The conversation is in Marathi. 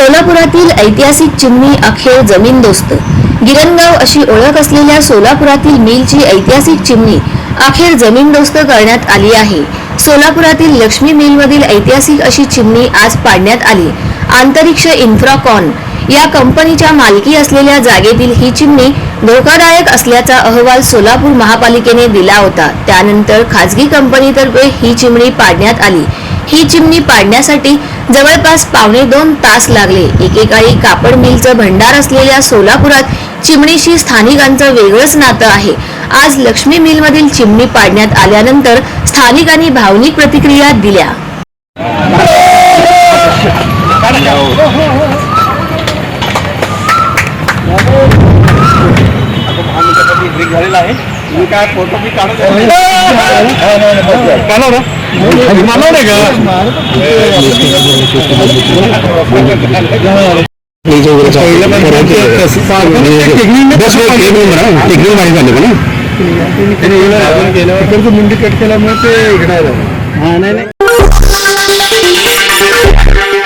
सोलापुरातील ऐतिहासिक चिमणी अखेर जमीनदोस्त। गिरणगाव अशी ओळख असलेल्या सोलापुरातील मिलची ऐतिहासिक चिमणी अखेर जमीनदोस्त करण्यात आली आहे। सोलापुरातील लक्ष्मी मिलमधील ऐतिहासिक अशी चिमणी आज पाडण्यात आली। अंतरिक्ष इन्फ्राकॉन या कंपनीच्या मालकी असलेल्या जागेतील ही चिमणी धोकादायक असल्याचा अहवाल सोलापूर महापालिकेने दिला होता। त्यानंतर खासगी कंपनीतर्फे ही चिमणी पाडण्यात आली। ही चिमणी पाडण्यासाठी जवळपास 2.25 तास लागले। एकेकाळी कापड मिलचं भंडार असलेल्या सोलापुरात चिमणीशी स्थानिकांचं वेगळंच नातं आहे। आज लक्ष्मी मिलमधील चिमणी पाडण्यात आल्यानंतर स्थानिकांनी भावनिक प्रतिक्रिया दिल्या। झालेला आहे मी काय फोटो मी काढत आहे मुंडी कट केल्यामुळे ते इकडे